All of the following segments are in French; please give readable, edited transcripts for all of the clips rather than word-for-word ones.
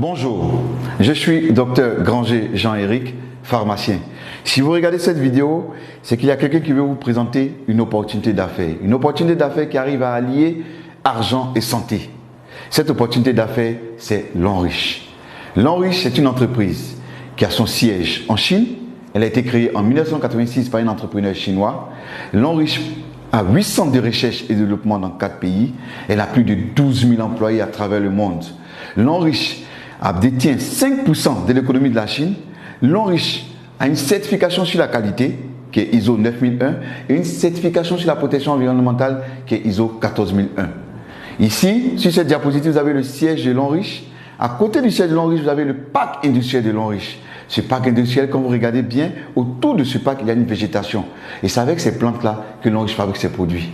Bonjour, je suis Dr Granger Jean-Éric, pharmacien. Si vous regardez cette vidéo, c'est qu'il y a quelqu'un qui veut vous présenter une opportunité d'affaires. Une opportunité d'affaires qui arrive à allier argent et santé. Cette opportunité d'affaires, c'est Lonrich. Lonrich, c'est une entreprise qui a son siège en Chine. Elle a été créée en 1986 par un entrepreneur chinois. Lonrich a 8 centres de recherche et de développement dans 4 pays. Elle a plus de 12 000 employés à travers le monde. Lonrich détient 5% de l'économie de la Chine. Lonrich a une certification sur la qualité qui est ISO 9001 et une certification sur la protection environnementale qui est ISO 14001. Ici, sur cette diapositive, vous avez le siège de Lonrich. À côté du siège de Lonrich, vous avez le parc industriel de Lonrich. Ce parc industriel, quand vous regardez bien, autour de ce parc, il y a une végétation. Et c'est avec ces plantes-là que Lonrich fabrique ses produits.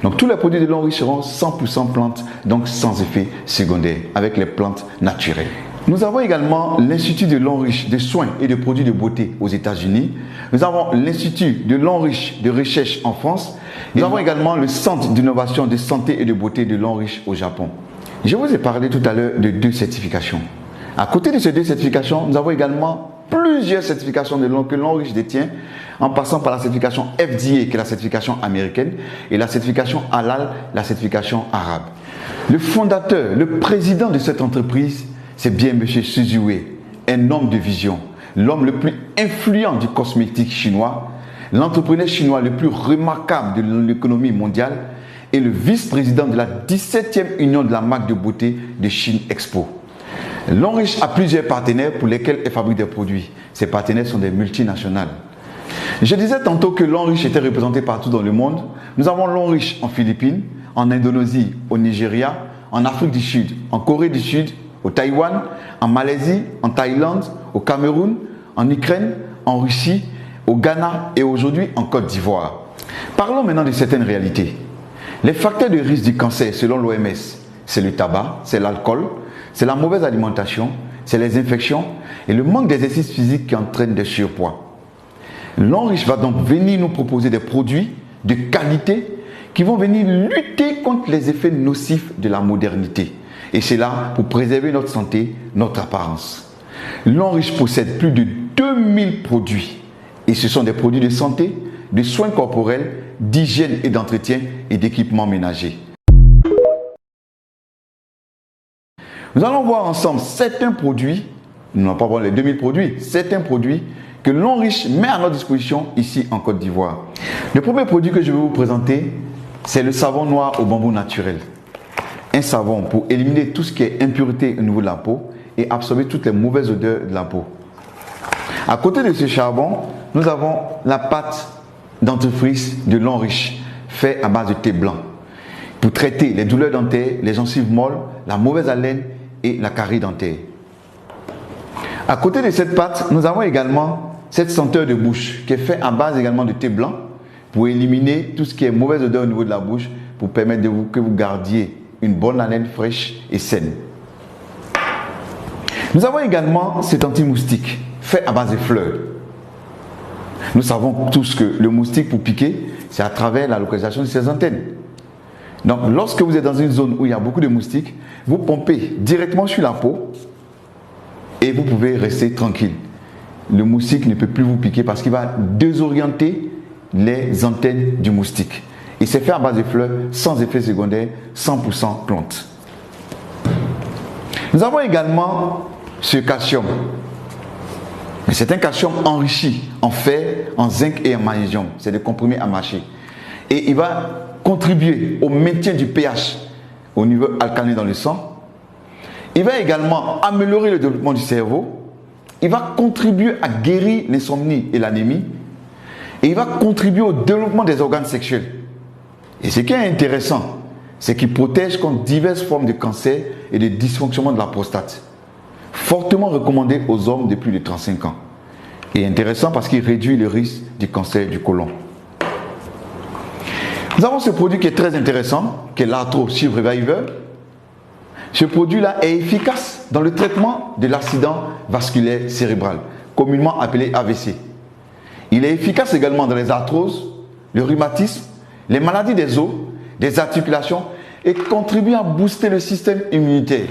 Donc tous les produits de Lonrich seront 100% plantes, donc sans effet secondaire, avec les plantes naturelles. Nous avons également l'Institut de Lonrich de soins et de produits de beauté aux États-Unis. Nous avons l'Institut de Lonrich de recherche en France. Nous avons également le Centre d'innovation de santé et de beauté de Lonrich au Japon. Je vous ai parlé tout à l'heure de 2 certifications. À côté de ces 2 certifications, nous avons également plusieurs certifications que Lonrich détient, en passant par la certification FDA, qui est la certification américaine, et la certification Halal, la certification arabe. Le fondateur, le président de cette entreprise, c'est bien M. Su Wei, un homme de vision, l'homme le plus influent du cosmétique chinois, l'entrepreneur chinois le plus remarquable de l'économie mondiale et le vice-président de la 17e union de la marque de beauté de Chine Expo. Lonrich a plusieurs partenaires pour lesquels elle fabrique des produits. Ces partenaires sont des multinationales. Je disais tantôt que Lonrich était représenté partout dans le monde. Nous avons Lonrich en Philippines, en Indonésie, au Nigeria, en Afrique du Sud, en Corée du Sud, au Taïwan, en Malaisie, en Thaïlande, au Cameroun, en Ukraine, en Russie, au Ghana et aujourd'hui en Côte d'Ivoire. Parlons maintenant de certaines réalités. Les facteurs de risque du cancer selon l'OMS, c'est le tabac, c'est l'alcool, c'est la mauvaise alimentation, c'est les infections et le manque d'exercice physique qui entraîne des surpoids. Lonrich va donc venir nous proposer des produits de qualité qui vont venir lutter contre les effets nocifs de la modernité. Et c'est là pour préserver notre santé, notre apparence. Lonrich possède plus de 2000 produits. Et ce sont des produits de santé, de soins corporels, d'hygiène et d'entretien et d'équipements ménagers. Nous allons voir ensemble certains produits, nous n'allons pas voir les 2000 produits, certains produits que Lonrich met à notre disposition ici en Côte d'Ivoire. Le premier produit que je vais vous présenter, c'est le savon noir au bambou naturel. Un savon pour éliminer tout ce qui est impureté au niveau de la peau et absorber toutes les mauvaises odeurs de la peau. À côté de ce charbon, nous avons la pâte dentifrice de Lonrich, faite à base de thé blanc, pour traiter les douleurs dentaires, les gencives molles, la mauvaise haleine et la carie dentaire. À côté de cette pâte, nous avons également cette senteur de bouche qui est faite à base également de thé blanc pour éliminer tout ce qui est mauvaise odeur au niveau de la bouche pour permettre que vous gardiez une bonne haleine fraîche et saine. Nous avons également cet anti-moustique fait à base de fleurs. Nous savons tous que le moustique pour piquer, c'est à travers la localisation de ses antennes. Donc lorsque vous êtes dans une zone où il y a beaucoup de moustiques, vous pompez directement sur la peau et vous pouvez rester tranquille. Le moustique ne peut plus vous piquer parce qu'il va désorienter les antennes du moustique. Et c'est fait à base de fleurs, sans effet secondaire, 100% plante. Nous avons également ce calcium. C'est un calcium enrichi en fer, en zinc et en magnésium. C'est des comprimés à mâcher. Et il va contribuer au maintien du pH au niveau alcalin dans le sang. Il va également améliorer le développement du cerveau. Il va contribuer à guérir l'insomnie et l'anémie. Et il va contribuer au développement des organes sexuels. Et ce qui est intéressant, c'est qu'il protège contre diverses formes de cancer et de dysfonctionnement de la prostate. Fortement recommandé aux hommes de plus de 35 ans. Et intéressant parce qu'il réduit le risque du cancer du côlon. Nous avons ce produit qui est très intéressant, qui est l'Arthro Shield Reviver. Ce produit-là est efficace dans le traitement de l'accident vasculaire cérébral, communément appelé AVC. Il est efficace également dans les arthroses, le rhumatisme, les maladies des os, des articulations et contribue à booster le système immunitaire.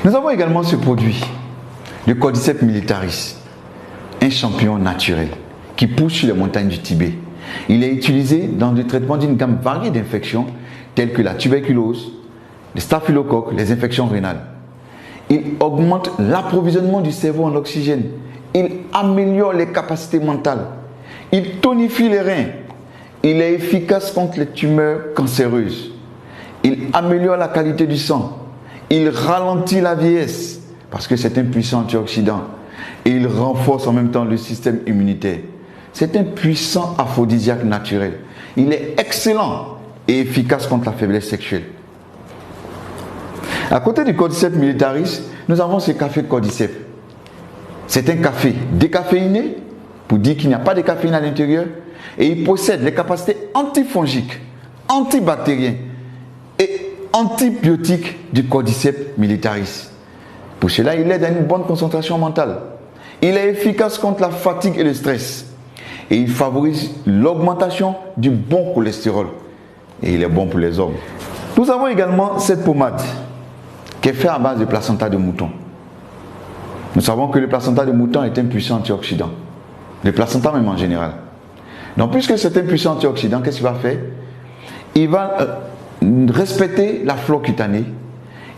Nous avons également ce produit, le Cordyceps militaris, un champignon naturel qui pousse sur les montagnes du Tibet. Il est utilisé dans le traitement d'une gamme variée d'infections telles que la tuberculose, le staphylocoque, les infections rénales. Il augmente l'approvisionnement du cerveau en oxygène. Il améliore les capacités mentales. Il tonifie les reins. Il est efficace contre les tumeurs cancéreuses. Il améliore la qualité du sang. Il ralentit la vieillesse parce que c'est un puissant antioxydant. Et il renforce en même temps le système immunitaire. C'est un puissant aphrodisiaque naturel. Il est excellent et efficace contre la faiblesse sexuelle. À côté du Cordyceps militaris, nous avons ce café Cordyceps. C'est un café décaféiné, pour dire qu'il n'y a pas de caféine à l'intérieur, et il possède les capacités antifongiques, antibactériennes et antibiotiques du Cordyceps militaris. Pour cela, il aide à une bonne concentration mentale. Il est efficace contre la fatigue et le stress. Et il favorise l'augmentation du bon cholestérol. Et il est bon pour les hommes. Nous avons également cette pommade qui est faite à base de placenta de mouton. Nous savons que le placenta de mouton est un puissant antioxydant. Le placenta même en général. Donc puisque c'est un puissant antioxydant, qu'est-ce qu'il va faire? Il va respecter la flore cutanée.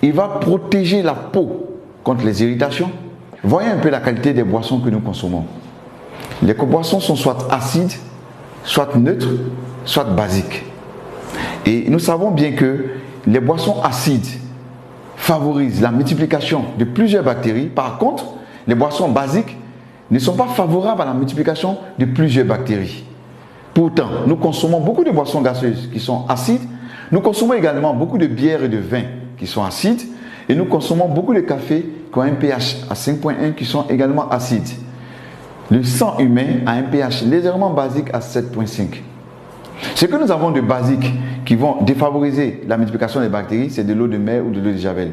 Il va protéger la peau contre les irritations. Voyez un peu la qualité des boissons que nous consommons. Les boissons sont soit acides, soit neutres, soit basiques. Et nous savons bien que les boissons acides favorisent la multiplication de plusieurs bactéries. Par contre, les boissons basiques ne sont pas favorables à la multiplication de plusieurs bactéries. Pourtant, nous consommons beaucoup de boissons gazeuses qui sont acides. Nous consommons également beaucoup de bières et de vins qui sont acides. Et nous consommons beaucoup de cafés qui ont un pH à 5.1 qui sont également acides. Le sang humain a un pH légèrement basique à 7.5. Ce que nous avons de basique qui vont défavoriser la multiplication des bactéries, c'est de l'eau de mer ou de l'eau de javel.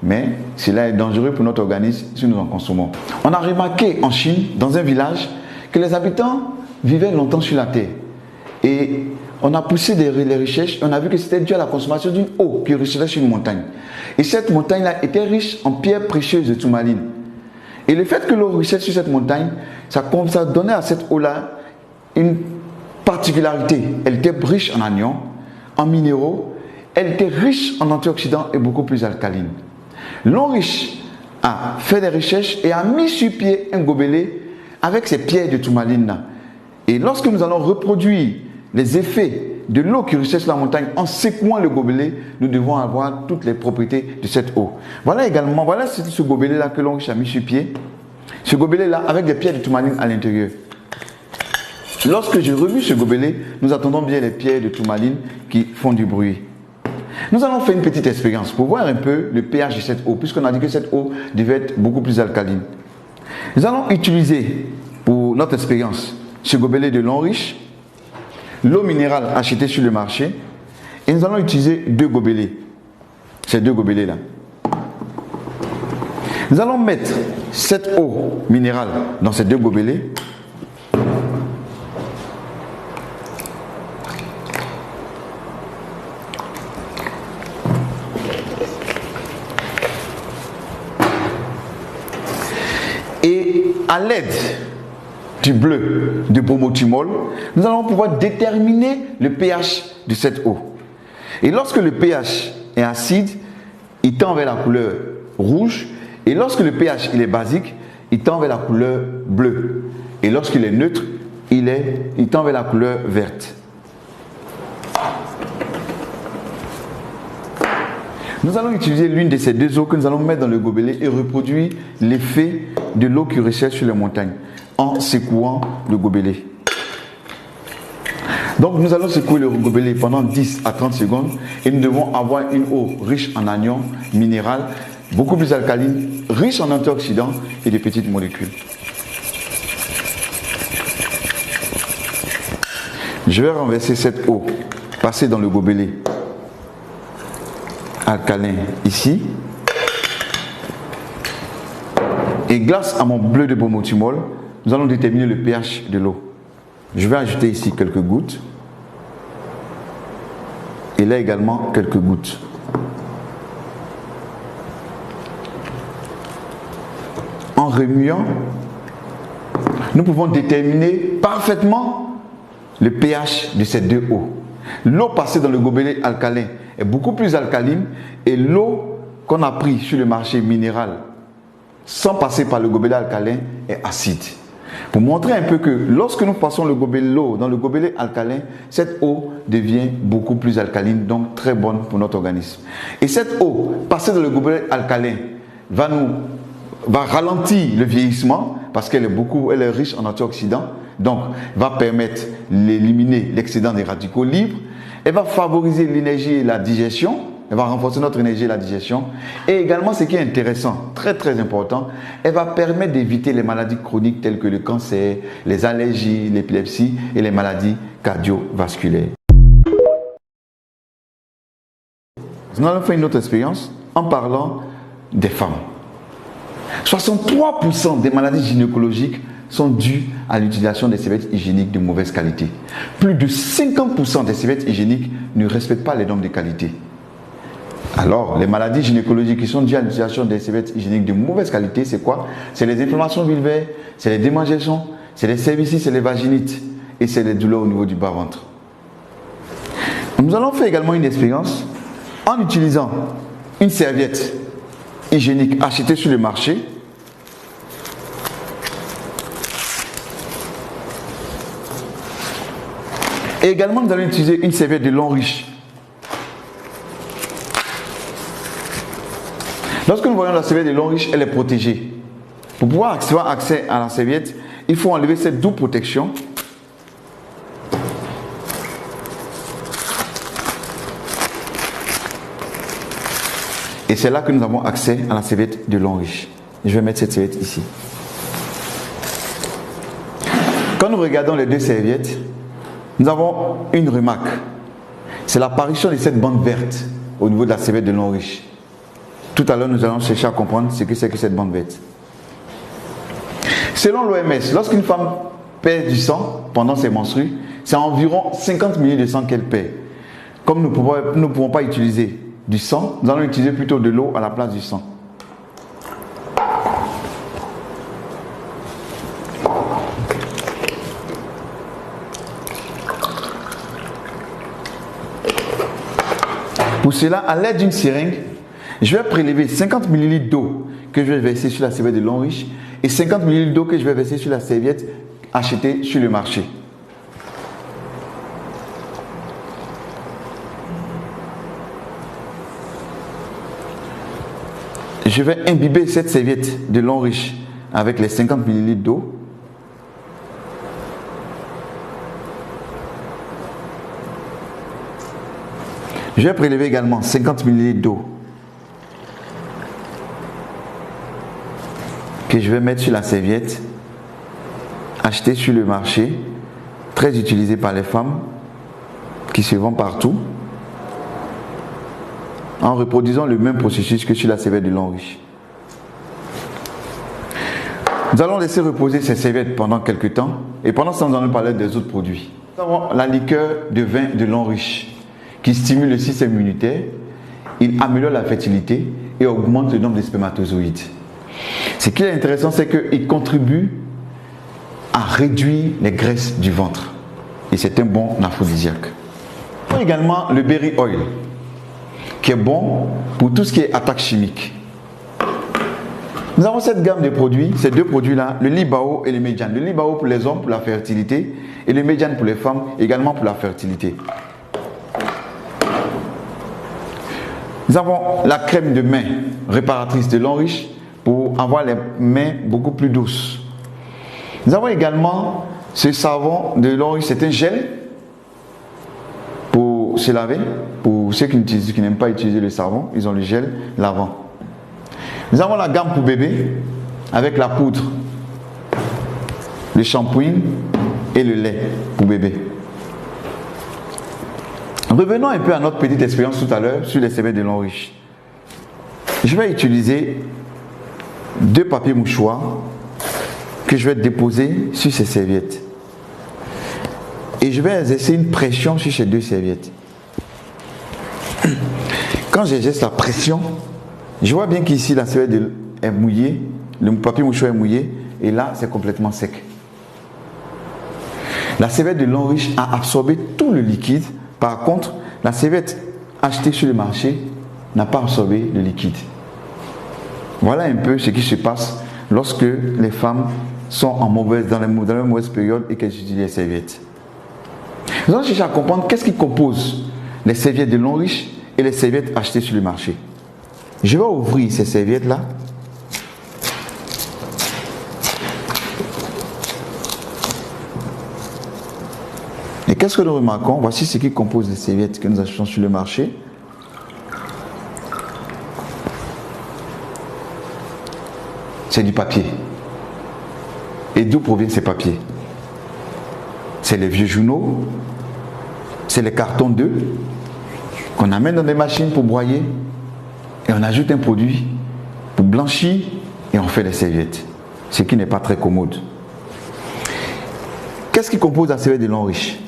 Mais cela est dangereux pour notre organisme si nous en consommons. On a remarqué en Chine, dans un village, que les habitants vivaient longtemps sur la terre. Et on a poussé les recherches et on a vu que c'était dû à la consommation d'une eau qui ruisselait sur une montagne. Et cette montagne-là était riche en pierres précieuses de tourmaline. Et le fait que l'eau ruisselle sur cette montagne, ça donnait à cette eau-là une particularité. Elle était riche en anions, en minéraux, elle était riche en antioxydants et beaucoup plus alcaline. L'homme riche a fait des recherches et a mis sur pied un gobelet avec ces pierres de tourmaline-là. Et lorsque nous allons reproduire les effets de l'eau qui ruisselle sur la montagne en secouant le gobelet, nous devons avoir toutes les propriétés de cette eau. Voilà également, voilà ce gobelet-là que l'on a mis sur pied. Ce gobelet-là avec des pierres de tourmaline à l'intérieur. Lorsque j'ai revu ce gobelet, nous attendons bien les pierres de tourmaline qui font du bruit. Nous allons faire une petite expérience pour voir un peu le pH de cette eau, puisqu'on a dit que cette eau devait être beaucoup plus alcaline. Nous allons utiliser pour notre expérience ce gobelet de l'eau riche, l'eau minérale achetée sur le marché, et nous allons utiliser deux gobelets, ces deux gobelets-là. Nous allons mettre cette eau minérale dans ces deux gobelets. Et à l'aide du bleu de bromothymol, nous allons pouvoir déterminer le pH de cette eau. Et lorsque le pH est acide, il tend vers la couleur rouge. Et lorsque le pH il est basique, il tend vers la couleur bleue. Et lorsqu'il est neutre, il tend vers la couleur verte. Nous allons utiliser l'une de ces deux eaux que nous allons mettre dans le gobelet et reproduire l'effet de l'eau qui ruisselle sur les montagnes en secouant le gobelet. Donc nous allons secouer le gobelet pendant 10 à 30 secondes et nous devons avoir une eau riche en anions minérales, beaucoup plus alcaline, riche en antioxydants et de petites molécules. Je vais renverser cette eau, passer dans le gobelet alcalin ici. Et grâce à mon bleu de bromothymol, nous allons déterminer le pH de l'eau. Je vais ajouter ici quelques gouttes. Et là également quelques gouttes. remuant, nous pouvons déterminer parfaitement le pH de ces deux eaux. L'eau passée dans le gobelet alcalin est beaucoup plus alcaline et l'eau qu'on a prise sur le marché minéral sans passer par le gobelet alcalin est acide. Pour montrer un peu que lorsque nous passons l'eau dans le gobelet alcalin, cette eau devient beaucoup plus alcaline, donc très bonne pour notre organisme. Et cette eau passée dans le gobelet alcalin va ralentir le vieillissement parce qu'elle est riche en antioxydants, donc va permettre d'éliminer l'excédent des radicaux libres. Elle va favoriser l'énergie et la digestion. Elle va renforcer notre énergie et la digestion. Et également, ce qui est intéressant, très très important, elle va permettre d'éviter les maladies chroniques telles que le cancer, les allergies, l'épilepsie et les maladies cardiovasculaires. Nous allons faire une autre expérience en parlant des femmes. 63% des maladies gynécologiques sont dues à l'utilisation des serviettes hygiéniques de mauvaise qualité. Plus de 50% des serviettes hygiéniques ne respectent pas les normes de qualité. Alors, les maladies gynécologiques qui sont dues à l'utilisation des serviettes hygiéniques de mauvaise qualité, c'est quoi? C'est les inflammations vulvaires, c'est les démangeaisons, c'est les cervicites, c'est les vaginites et c'est les douleurs au niveau du bas-ventre. Nous allons faire également une expérience en utilisant une serviette hygiénique achetée sur le marché. Et également, nous allons utiliser une serviette de lin riche. Lorsque nous voyons la serviette de lin riche, elle est protégée. Pour pouvoir avoir accès à la serviette, il faut enlever cette double protection. Et c'est là que nous avons accès à la serviette de lin riche. Je vais mettre cette serviette ici. Quand nous regardons les deux serviettes, nous avons une remarque. C'est l'apparition de cette bande verte au niveau de la serviette de lin riche. Tout à l'heure, nous allons chercher à comprendre ce que c'est que cette bande verte. Selon l'OMS, lorsqu'une femme perd du sang pendant ses menstrues, c'est environ 50 ml de sang qu'elle perd. Comme nous ne pouvons pas utiliser du sang, nous allons utiliser plutôt de l'eau à la place du sang. Pour cela, à l'aide d'une seringue, je vais prélever 50 ml d'eau que je vais verser sur la serviette de lin riche et 50 ml d'eau que je vais verser sur la serviette achetée sur le marché. Je vais imbiber cette serviette de lin riche avec les 50 ml d'eau. Je vais prélever également 50 ml d'eau que je vais mettre sur la serviette achetée sur le marché, très utilisée par les femmes qui se vend partout, en reproduisant le même processus que sur la serviette de lin riche. Nous allons laisser reposer ces serviettes pendant quelques temps et pendant ce temps, nous allons parler des autres produits. Nous avons la liqueur de vin de lin riche qui stimule le système immunitaire, il améliore la fertilité et augmente le nombre de spermatozoïdes. Ce qui est intéressant, c'est qu'il contribue à réduire les graisses du ventre et c'est un bon aphrodisiaque. Il y a également le berry oil qui est bon pour tout ce qui est attaque chimique. Nous avons cette gamme de produits, ces deux produits-là, le Libao et le Median. Le Libao pour les hommes pour la fertilité et le Median pour les femmes également pour la fertilité. Nous avons la crème de main réparatrice de lin riche pour avoir les mains beaucoup plus douces. Nous avons également ce savon de lin riche, c'est un gel pour se laver. Pour ceux qui n'aiment pas utiliser le savon, ils ont le gel lavant. Nous avons la gamme pour bébé avec la poudre, le shampoing et le lait pour bébé. Revenons un peu à notre petite expérience tout à l'heure sur les serviettes de lin riche. Je vais utiliser deux papiers mouchoirs que je vais déposer sur ces serviettes. Et je vais exercer une pression sur ces deux serviettes. Quand j'exerce la pression, je vois bien qu'ici la serviette est mouillée, le papier mouchoir est mouillé et là, c'est complètement sec. La serviette de lin riche a absorbé tout le liquide. Par contre, la serviette achetée sur le marché n'a pas absorbé le liquide. Voilà un peu ce qui se passe lorsque les femmes sont dans la mauvaise période et qu'elles utilisent les serviettes. Nous allons chercher à comprendre qu'est-ce qui compose les serviettes de lin riche et les serviettes achetées sur le marché. Je vais ouvrir ces serviettes-là. Et qu'est-ce que nous remarquons? Voici ce qui compose les serviettes que nous achetons sur le marché. C'est du papier. Et d'où proviennent ces papiers? C'est les vieux journaux, c'est les cartons d'œufs qu'on amène dans des machines pour broyer et on ajoute un produit pour blanchir et on fait des serviettes, ce qui n'est pas très commode. Qu'est-ce qui compose la serviette de lin riche?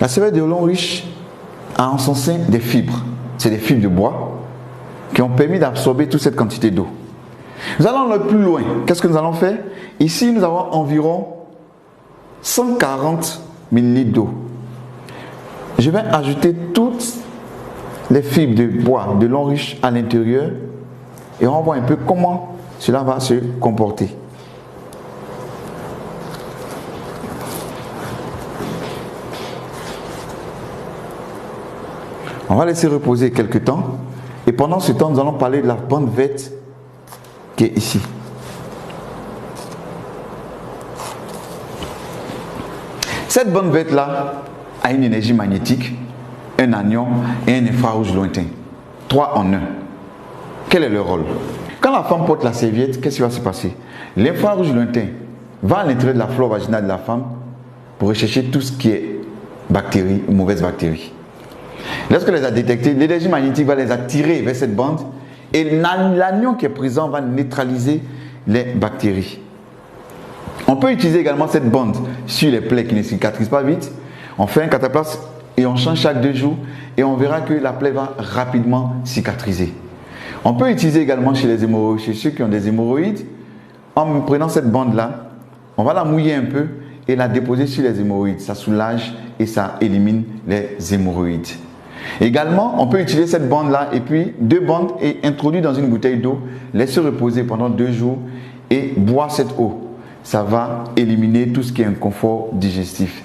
La serviette de lin riche a en son sein des fibres. C'est des fibres de bois qui ont permis d'absorber toute cette quantité d'eau. Nous allons le plus loin. Qu'est-ce que nous allons faire? Ici, nous avons environ 140 ml d'eau. Je vais ajouter toutes les fibres de bois de lin riche à l'intérieur et on va voir un peu comment cela va se comporter. On va laisser reposer quelques temps et pendant ce temps, nous allons parler de la bande verte qui est ici. Cette bande verte là a une énergie magnétique, un anion et un infrarouge lointain. 3 en 1. Quel est le rôle? Quand la femme porte la serviette, qu'est-ce qui va se passer? L'infrarouge lointain va à l'intérieur de la flore vaginale de la femme pour rechercher tout ce qui est bactéries ou mauvaises bactéries. Lorsqu'elle les a détectées, l'énergie magnétique va les attirer vers cette bande et l'anion qui est présent va neutraliser les bactéries. On peut utiliser également cette bande sur les plaies qui ne cicatrisent pas vite. On fait un cataplasme et on change chaque 2 jours et on verra que la plaie va rapidement cicatriser. On peut utiliser également chez les hémorroïdes, chez ceux qui ont des hémorroïdes. En prenant cette bande-là, on va la mouiller un peu et la déposer sur les hémorroïdes. Ça soulage et ça élimine les hémorroïdes. Également, on peut utiliser cette bande-là et puis 2 bandes et introduire dans une bouteille d'eau, laisser reposer pendant 2 jours et boire cette eau. Ça va éliminer tout ce qui est inconfort digestif,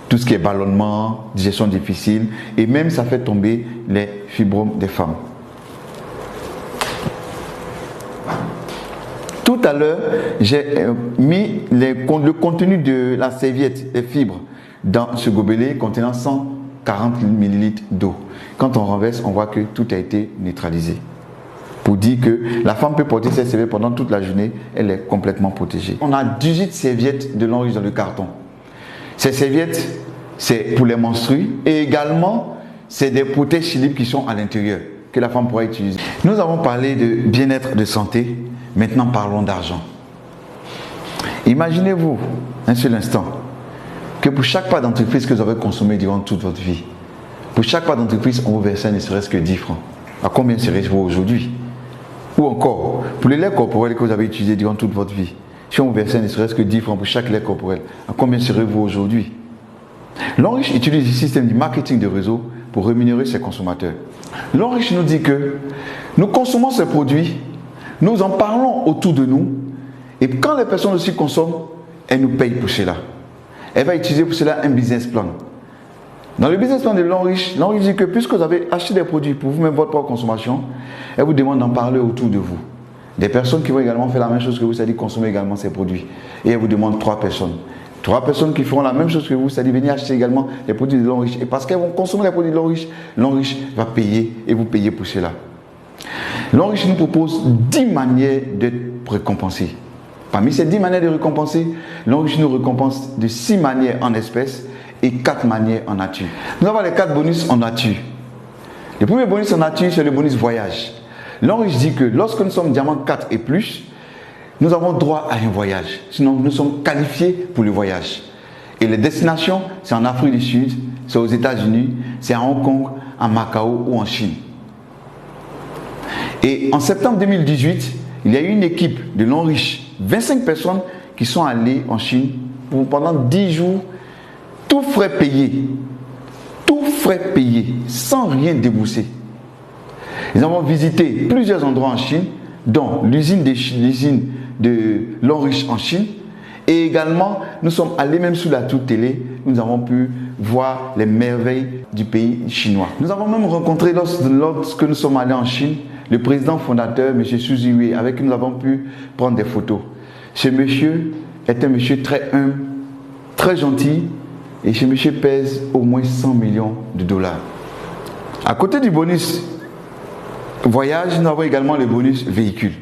tout ce qui est ballonnement, digestion difficile et même ça fait tomber les fibromes des femmes. Tout à l'heure, j'ai mis le contenu de la serviette, les fibres, dans ce gobelet contenant 140 ml d'eau. Quand on renverse, on voit que tout a été neutralisé. Pour dire que la femme peut porter cette serviette pendant toute la journée, elle est complètement protégée. On a 18 serviettes de lin riche dans le carton. Ces serviettes, c'est pour les menstrues et également, c'est des protège-slip qui sont à l'intérieur, que la femme pourra utiliser. Nous avons parlé de bien-être, de santé. Maintenant, parlons d'argent. Imaginez-vous, un seul instant, que pour chaque pas d'entreprise que vous avez consommé durant toute votre vie, pour chaque pas d'entreprise, on vous versait ne serait-ce que 10 francs. À combien serait-vous aujourd'hui? Ou encore, pour les laits corporels que vous avez utilisés durant toute votre vie, si on vous versait ne serait-ce que 10 francs pour chaque lait corporel, à combien serez-vous aujourd'hui? Lin riche utilise le système du marketing de réseau pour rémunérer ses consommateurs. Lin riche nous dit que nous consommons ces produits, nous en parlons autour de nous, et quand les personnes aussi consomment, elles nous payent pour cela. Elle va utiliser pour cela un business plan. Dans le business plan de lin riche dit que puisque vous avez acheté des produits pour vous-même votre propre consommation, elle vous demande d'en parler autour de vous. Des personnes qui vont également faire la même chose que vous, c'est-à-dire consommer également ces produits. Et elle vous demande 3 personnes. 3 personnes qui feront la même chose que vous, c'est-à-dire venir acheter également les produits de lin riche. Et parce qu'elles vont consommer les produits de lin riche va payer et vous payer pour cela. Lin riche nous propose 10 manières d'être récompensés. Parmi ces 10 manières de récompenser, lin riche nous récompense de 6 manières en espèces et 4 manières en nature. Nous avons les 4 bonus en nature. Le premier bonus en nature, c'est le bonus voyage. Lin riche dit que lorsque nous sommes diamant 4 et plus, nous avons droit à un voyage. Sinon, nous sommes qualifiés pour le voyage. Et les destinations, c'est en Afrique du Sud, c'est aux États-Unis, c'est à Hong Kong, à Macao ou en Chine. Et en septembre 2018, il y a eu une équipe de l'Enriche, 25 personnes qui sont allées en Chine pendant 10 jours, tout frais payés, sans rien débourser. Nous avons visité plusieurs endroits en Chine, dont l'usine de l'Enriche en Chine. Et également, nous sommes allés même sous la tour télé, nous avons pu voir les merveilles du pays chinois. Nous avons même rencontré, lorsque nous sommes allés en Chine, le président fondateur, M. Xu Ziwei, avec qui nous avons pu prendre des photos. Ce monsieur est un monsieur très humble, très gentil, et ce monsieur pèse au moins 100 millions de dollars. À côté du bonus voyage, nous avons également le bonus véhicule.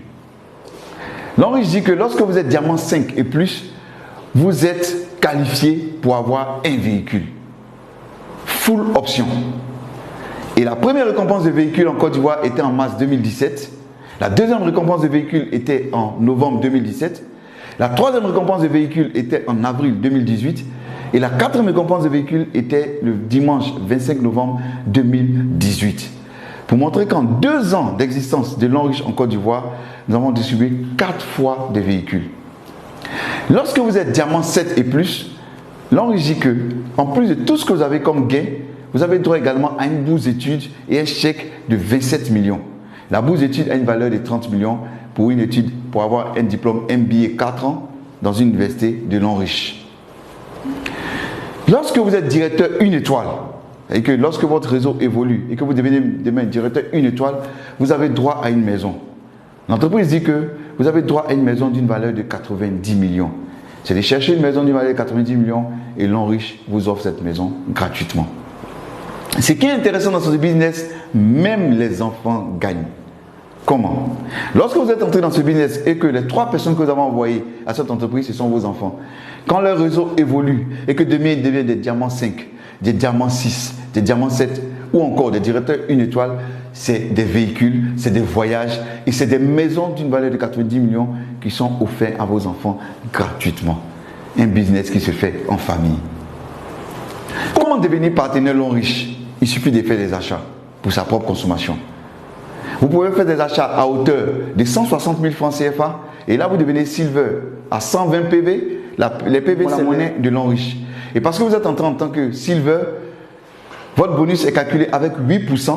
L'Enriche dit que lorsque vous êtes diamant 5 et plus, vous êtes qualifié pour avoir un véhicule. Full option. Et la première récompense de véhicule en Côte d'Ivoire était en mars 2017. La deuxième récompense de véhicule était en novembre 2017. La troisième récompense de véhicule était en avril 2018. Et la quatrième récompense de véhicule était le dimanche 25 novembre 2018. Pour montrer qu'en 2 ans d'existence de l'Enriche en Côte d'Ivoire, nous avons distribué 4 fois des véhicules. Lorsque vous êtes diamant 7 et plus, l'Enriche dit que, en plus de tout ce que vous avez comme gain, vous avez droit également à une bourse d'études et un chèque de 27 millions. La bourse d'études a une valeur de 30 millions pour une étude, pour avoir un diplôme MBA 4 ans dans une université de l'Enriche. Lorsque vous êtes directeur 1 étoile, et que lorsque votre réseau évolue et que vous devenez demain directeur 1 étoile, vous avez droit à une maison. L'entreprise dit que vous avez droit à une maison d'une valeur de 90 millions. C'est de chercher une maison d'une valeur de 90 millions et l'Enriche vous offre cette maison gratuitement. Ce qui est intéressant dans ce business, même les enfants gagnent. Comment? Lorsque vous êtes entré dans ce business et que les 3 personnes que vous avez envoyées à cette entreprise, ce sont vos enfants, quand leur réseau évolue et que demain ils deviennent des diamants 5, des diamants 6, des diamants 7 ou encore des directeurs 1 étoile, c'est des véhicules, c'est des voyages et c'est des maisons d'une valeur de 90 millions qui sont offerts à vos enfants gratuitement. Un business qui se fait en famille. Comment devenir partenaire l'Enriche? Il suffit de faire des achats pour sa propre consommation. Vous pouvez faire des achats à hauteur de 160 000 francs CFA et là vous devenez Silver à 120 PV. Les PV c'est la monnaie de l'Enriche. Et parce que vous êtes entré en tant que Silver, votre bonus est calculé avec 8%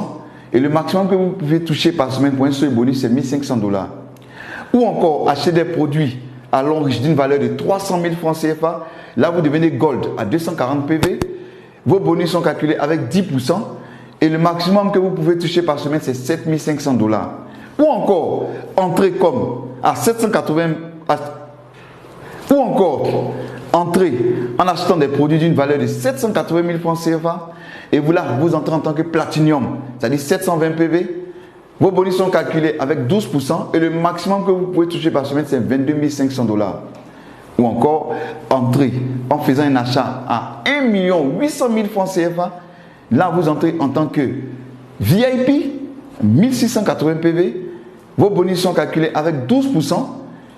et le maximum que vous pouvez toucher par semaine pour un seul bonus c'est 1 500 $. Ou encore acheter des produits à l'Enriche d'une valeur de 300 000 francs CFA. Là vous devenez Gold à 240 PV. Vos bonus sont calculés avec 10%. Et le maximum que vous pouvez toucher par semaine, c'est 7 500 $. Ou encore, entrer comme à 780, ou encore, entrer en achetant des produits d'une valeur de 780 000 francs CFA. Et vous là, vous entrez en tant que Platinum, c'est-à-dire 720 PV. Vos bonus sont calculés avec 12%. Et le maximum que vous pouvez toucher par semaine, c'est 22 500 $. Ou encore, entrer en faisant un achat à 1 800 000 francs CFA. Là, vous entrez en tant que VIP, 1680 PV. Vos bonus sont calculés avec 12%.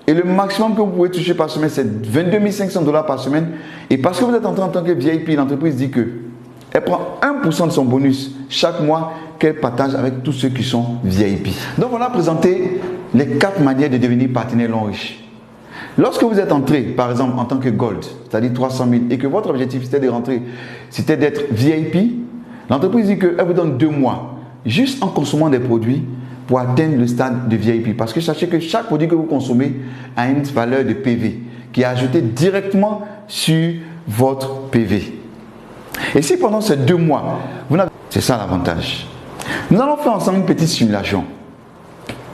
Et le maximum que vous pouvez toucher par semaine, c'est 22 500 $ par semaine. Et parce que vous êtes entré en tant que VIP, l'entreprise dit qu'elle prend 1% de son bonus chaque mois qu'elle partage avec tous ceux qui sont VIP. Donc, on a présenté les 4 manières de devenir partenaire l'Enriche. Lorsque vous êtes entré, par exemple, en tant que Gold, c'est-à-dire 300 000, et que votre objectif c'était de rentrer, c'était d'être VIP, l'entreprise dit qu'elle vous donne 2 mois, juste en consommant des produits pour atteindre le stade de VIP. Parce que sachez que chaque produit que vous consommez a une valeur de PV qui est ajoutée directement sur votre PV. Et si pendant ces 2 mois, c'est ça l'avantage. Nous allons faire ensemble une petite simulation,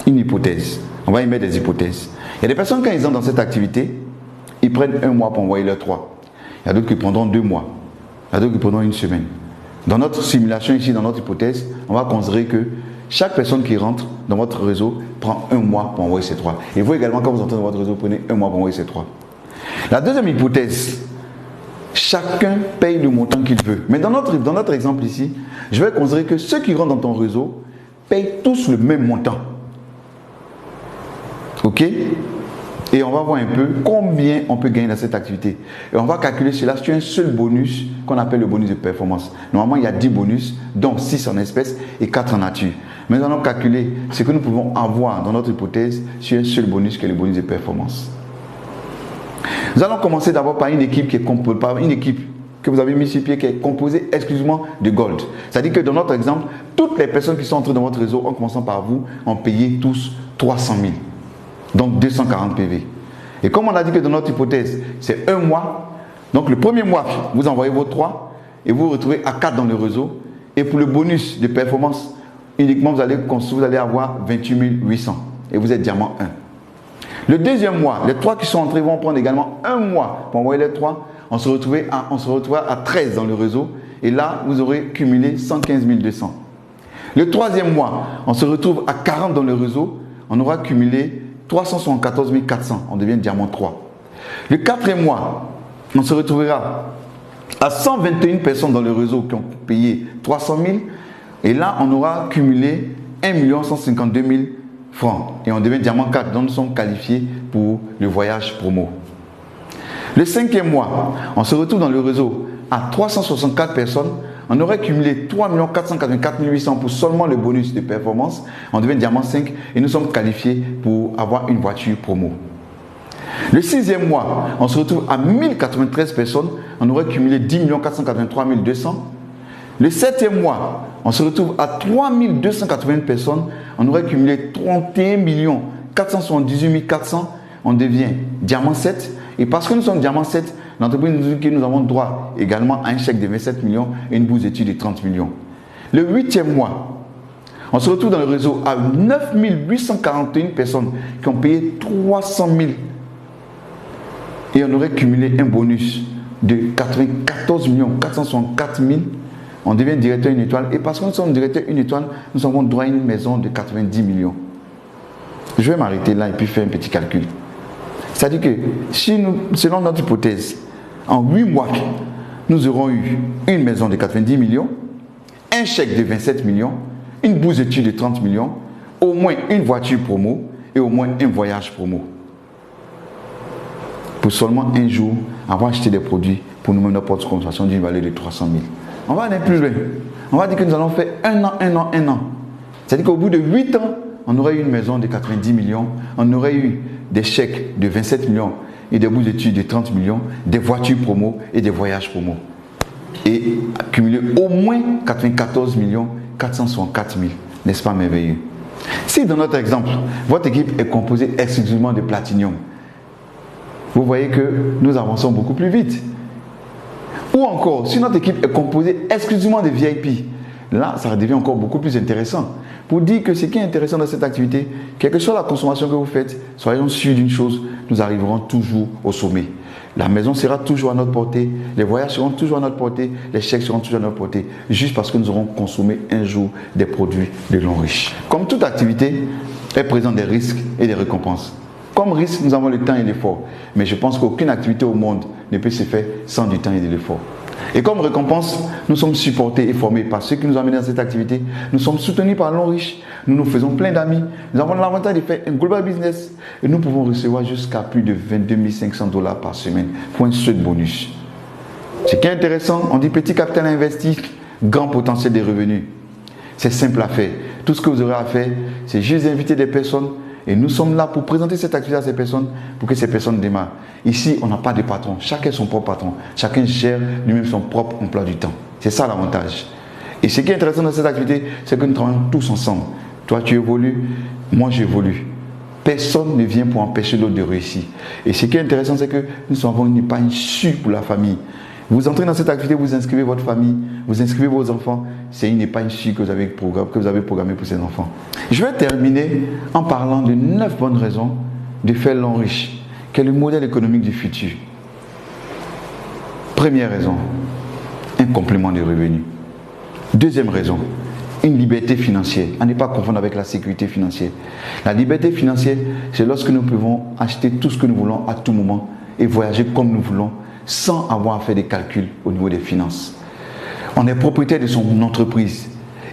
une hypothèse. On va y mettre des hypothèses. Il y a des personnes, quand ils entrent dans cette activité, ils prennent 1 mois pour envoyer leurs 3. Il y a d'autres qui prendront 2 mois. Il y a d'autres qui prendront 1 semaine. Dans notre simulation ici, dans notre hypothèse, on va considérer que chaque personne qui rentre dans votre réseau prend 1 mois pour envoyer ses 3. Et vous également, quand vous entrez dans votre réseau, prenez 1 mois pour envoyer ses 3. La deuxième hypothèse, chacun paye le montant qu'il veut. Mais dans notre exemple ici, je vais considérer que ceux qui rentrent dans ton réseau payent tous le même montant. Ok? Et on va voir un peu combien on peut gagner dans cette activité. Et on va calculer cela sur un seul bonus qu'on appelle le bonus de performance. Normalement, il y a 10 bonus, dont 6 en espèces et 4 en nature. Mais nous allons calculer ce que nous pouvons avoir dans notre hypothèse sur un seul bonus qui est le bonus de performance. Nous allons commencer d'abord par une équipe que vous avez mis sur pied qui est composée exclusivement de gold. C'est-à-dire que dans notre exemple, toutes les personnes qui sont entrées dans votre réseau, en commençant par vous, ont payé tous 300 000. Donc 240 PV. Et comme on a dit que dans notre hypothèse, c'est un mois, donc le premier mois, vous envoyez vos 3 et vous vous retrouvez à 4 dans le réseau. Et pour le bonus de performance, uniquement vous allez avoir 28 800 et vous êtes diamant 1. Le deuxième mois, les 3 qui sont entrés vont prendre également un mois pour envoyer les 3. On se retrouvera à 13 dans le réseau et là, vous aurez cumulé 115 200. Le troisième mois, on se retrouve à 40 dans le réseau, on aura cumulé 374 400, on devient diamant 3. Le quatrième mois, on se retrouvera à 121 personnes dans le réseau qui ont payé 300 000 et là, on aura cumulé 1 152 000 francs et on devient diamant 4, donc nous sommes qualifiés pour le voyage promo. Le cinquième mois, on se retrouve dans le réseau à 364 personnes. On aurait cumulé 3 484 800 pour seulement le bonus de performance. On devient diamant 5 et nous sommes qualifiés pour avoir une voiture promo. Le sixième mois, on se retrouve à 1093 personnes. On aurait cumulé 10 483 200. Le septième mois, on se retrouve à 3280 personnes. On aurait cumulé 31 478 400. On devient diamant 7. Et parce que nous sommes diamant 7, l'entreprise nous dit que nous avons droit également à un chèque de 27 millions et une bourse d'études de 30 millions. Le huitième mois, on se retrouve dans le réseau à 9 841 personnes qui ont payé 300 000 et on aurait cumulé un bonus de 94 464 000. On devient directeur une étoile et parce que nous sommes directeur une étoile, nous avons droit à une maison de 90 millions. Je vais m'arrêter là et puis faire un petit calcul. C'est-à-dire que si nous, selon notre hypothèse, en 8 mois, nous aurons eu une maison de 90 millions, un chèque de 27 millions, une bourse d'études de 30 millions, au moins une voiture promo et au moins un voyage promo. Pour seulement un jour avoir acheté des produits pour nous-mêmes notre porte consommation d'une valeur de 300 000. On va aller plus loin. On va dire que nous allons faire un an. C'est-à-dire qu'au bout de 8 ans, on aurait eu une maison de 90 millions, on aurait eu des chèques de 27 millions et des bourses d'études de 30 millions, des voitures promo et des voyages promo. Et accumuler au moins 94 464 000. N'est-ce pas merveilleux? Si dans notre exemple, votre équipe est composée exclusivement de Platinum, vous voyez que nous avançons beaucoup plus vite. Ou encore, si notre équipe est composée exclusivement de VIP, là, ça devient encore beaucoup plus intéressant. Pour dire que ce qui est intéressant dans cette activité, quelle que soit la consommation que vous faites, soyons sûrs d'une chose, nous arriverons toujours au sommet. La maison sera toujours à notre portée, les voyages seront toujours à notre portée, les chèques seront toujours à notre portée, juste parce que nous aurons consommé un jour des produits de l'homme riche. Comme toute activité, elle présente des risques et des récompenses. Comme risque, nous avons le temps et l'effort. Mais je pense qu'aucune activité au monde ne peut se faire sans du temps et de l'effort. Et comme récompense, nous sommes supportés et formés par ceux qui nous ont amenés dans cette activité. Nous sommes soutenus par l'homme riche. Nous nous faisons plein d'amis. Nous avons l'avantage de faire un global business. Et nous pouvons recevoir jusqu'à plus de 22 500 $ par semaine pour un seul bonus. Ce qui est intéressant, on dit petit capital investi, grand potentiel de revenus. C'est simple à faire. Tout ce que vous aurez à faire, c'est juste inviter des personnes. Et nous sommes là pour présenter cette activité à ces personnes, pour que ces personnes démarrent. Ici, on n'a pas de patron. Chacun son propre patron. Chacun gère lui-même son propre emploi du temps. C'est ça l'avantage. Et ce qui est intéressant dans cette activité, c'est que nous travaillons tous ensemble. Toi, tu évolues, moi, j'évolue. Personne ne vient pour empêcher l'autre de réussir. Et ce qui est intéressant, c'est que nous avons une épargne sûre pour la famille. Vous entrez dans cette activité, vous inscrivez votre famille, vous inscrivez vos enfants. C'est une épargne sûre que vous avez programmée pour ces enfants. Je vais terminer en parlant de 9 bonnes raisons de faire l'homme riche, qui est le modèle économique du futur. Première raison, un complément de revenus. Deuxième raison, une liberté financière. À ne pas confondre avec la sécurité financière. La liberté financière, c'est lorsque nous pouvons acheter tout ce que nous voulons à tout moment et voyager comme nous voulons, sans avoir à faire des calculs au niveau des finances. On est propriétaire de son entreprise.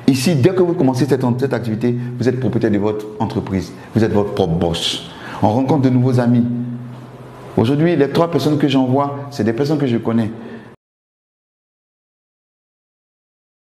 Ici, dès que vous commencez cette activité, vous êtes propriétaire de votre entreprise. Vous êtes votre propre boss. On rencontre de nouveaux amis. Aujourd'hui, les 3 personnes que j'envoie, c'est des personnes que je connais.